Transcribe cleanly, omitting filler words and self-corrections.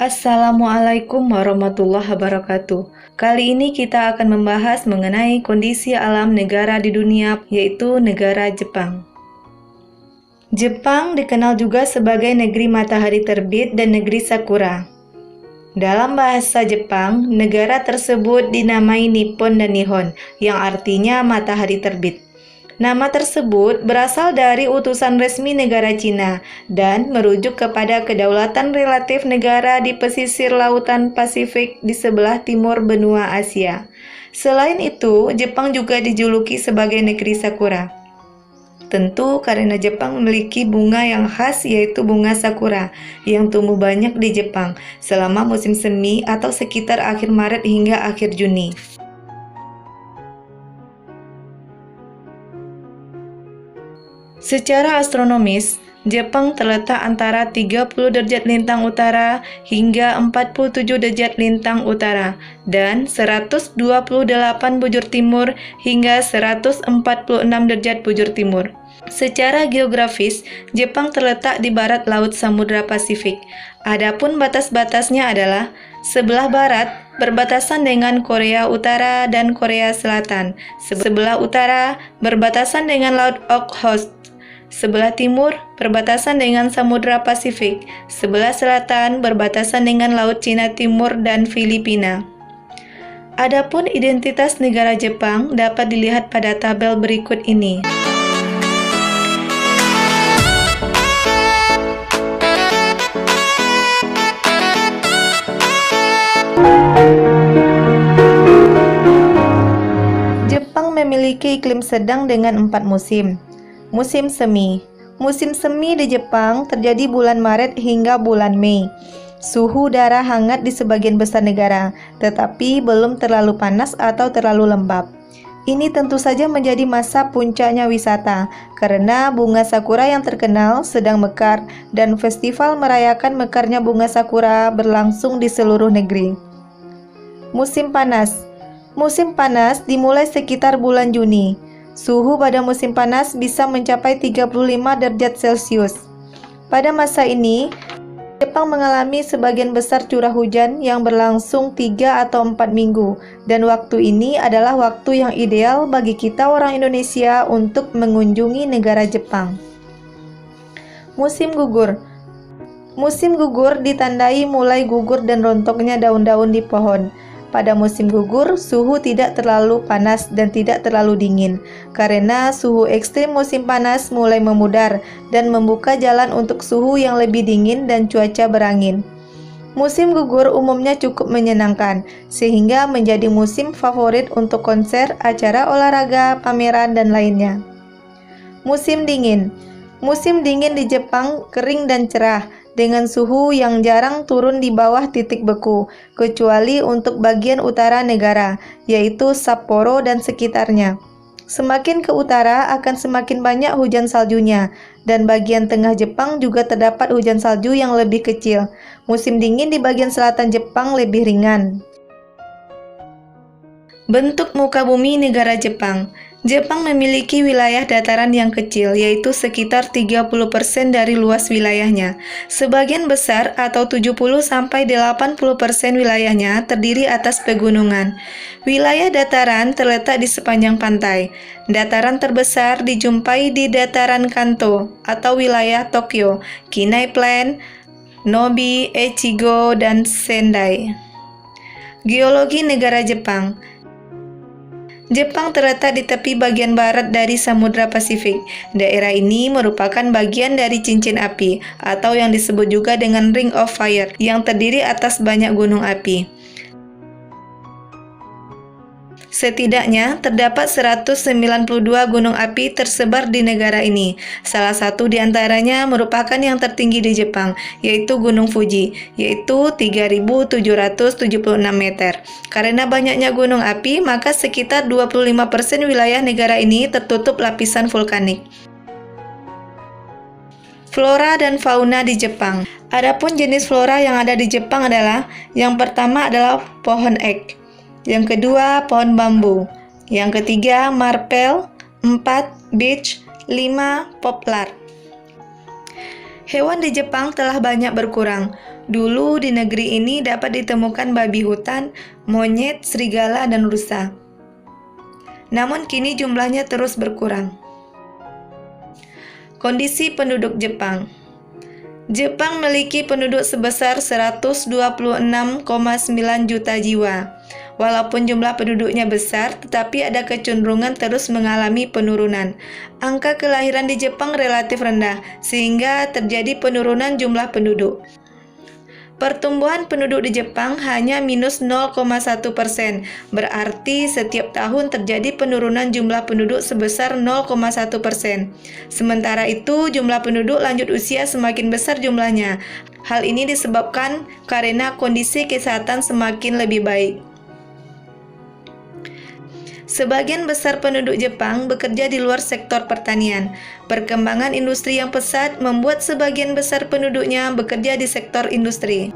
Assalamualaikum warahmatullahi wabarakatuh. Kali ini kita akan membahas mengenai kondisi alam negara di dunia, yaitu negara Jepang. Jepang dikenal juga sebagai negeri matahari terbit dan negeri sakura. Dalam bahasa Jepang, negara tersebut dinamai Nippon dan Nihon, yang artinya matahari terbit. Nama tersebut berasal dari utusan resmi negara Cina dan merujuk kepada kedaulatan relatif negara di pesisir lautan Pasifik di sebelah timur benua Asia. Selain itu, Jepang juga dijuluki sebagai negeri sakura. Tentu karena Jepang memiliki bunga yang khas, yaitu bunga sakura yang tumbuh banyak di Jepang selama musim semi atau sekitar akhir Maret hingga akhir Juni. Secara astronomis, Jepang terletak antara 30 derajat lintang utara hingga 47 derajat lintang utara dan 128 bujur timur hingga 146 derajat bujur timur. Secara geografis, Jepang terletak di barat Laut Samudra Pasifik. Adapun batas-batasnya adalah sebelah barat berbatasan dengan Korea Utara dan Korea Selatan. Sebelah utara berbatasan dengan Laut Okhotsk. Sebelah timur berbatasan dengan Samudra Pasifik, sebelah selatan berbatasan dengan Laut Cina Timur dan Filipina. Adapun identitas negara Jepang dapat dilihat pada tabel berikut ini. Jepang memiliki iklim sedang dengan 4 musim. Musim semi. Musim semi di Jepang terjadi bulan Maret hingga bulan Mei. Suhu udara hangat di sebagian besar negara, tetapi belum terlalu panas atau terlalu lembab. Ini tentu saja menjadi masa puncaknya wisata, karena bunga sakura yang terkenal sedang mekar dan festival merayakan mekarnya bunga sakura berlangsung di seluruh negeri. Musim panas. Musim panas dimulai sekitar bulan Juni. Suhu pada musim panas bisa mencapai 35 derajat Celcius. Pada masa ini, Jepang mengalami sebagian besar curah hujan yang berlangsung 3 atau 4 minggu, dan waktu ini adalah waktu yang ideal bagi kita orang Indonesia untuk mengunjungi negara Jepang. Musim gugur. Musim gugur ditandai mulai gugur dan rontoknya daun-daun di pohon. Pada musim gugur, suhu tidak terlalu panas dan tidak terlalu dingin, karena suhu ekstrim musim panas mulai memudar dan membuka jalan untuk suhu yang lebih dingin dan cuaca berangin. Musim gugur umumnya cukup menyenangkan, sehingga menjadi musim favorit untuk konser, acara olahraga, pameran, dan lainnya. Musim dingin. Musim dingin di Jepang kering dan cerah, dengan suhu yang jarang turun di bawah titik beku, kecuali untuk bagian utara negara, yaitu Sapporo dan sekitarnya. Semakin ke utara akan semakin banyak hujan saljunya, dan bagian tengah Jepang juga terdapat hujan salju yang lebih kecil. Musim dingin di bagian selatan Jepang lebih ringan. Bentuk muka bumi negara Jepang. Jepang memiliki wilayah dataran yang kecil, yaitu sekitar 30% dari luas wilayahnya. Sebagian besar atau 70-80% wilayahnya terdiri atas pegunungan. Wilayah dataran terletak di sepanjang pantai. Dataran terbesar dijumpai di dataran Kanto atau wilayah Tokyo, Kinai Plain, Nobi, Echigo, dan Sendai. Geologi negara Jepang. Jepang terletak di tepi bagian barat dari Samudra Pasifik. Daerah ini merupakan bagian dari cincin api, atau yang disebut juga dengan Ring of Fire, yang terdiri atas banyak gunung api. Setidaknya terdapat 192 gunung api tersebar di negara ini. Salah satu di antaranya merupakan yang tertinggi di Jepang, yaitu Gunung Fuji, yaitu 3.776 meter. Karena banyaknya gunung api, maka sekitar 25% wilayah negara ini tertutup lapisan vulkanik. Flora dan fauna di Jepang. Adapun jenis flora yang ada di Jepang adalah, yang pertama adalah pohon ek. Yang kedua, pohon bambu. Yang ketiga, marpel. 4, beech. 5, poplar. Hewan di Jepang telah banyak berkurang. Dulu di negeri ini dapat ditemukan babi hutan, monyet, serigala, dan rusa. Namun kini jumlahnya terus berkurang. Kondisi penduduk Jepang. Jepang memiliki penduduk sebesar 126,9 juta jiwa. Walaupun jumlah penduduknya besar, tetapi ada kecenderungan terus mengalami penurunan. Angka kelahiran di Jepang relatif rendah, sehingga terjadi penurunan jumlah penduduk. Pertumbuhan penduduk di Jepang hanya minus 0,1%, berarti setiap tahun terjadi penurunan jumlah penduduk sebesar 0,1%. Sementara itu, jumlah penduduk lanjut usia semakin besar jumlahnya. Hal ini disebabkan karena kondisi kesehatan semakin lebih baik. Sebagian besar penduduk Jepang bekerja di luar sektor pertanian. Perkembangan industri yang pesat membuat sebagian besar penduduknya bekerja di sektor industri.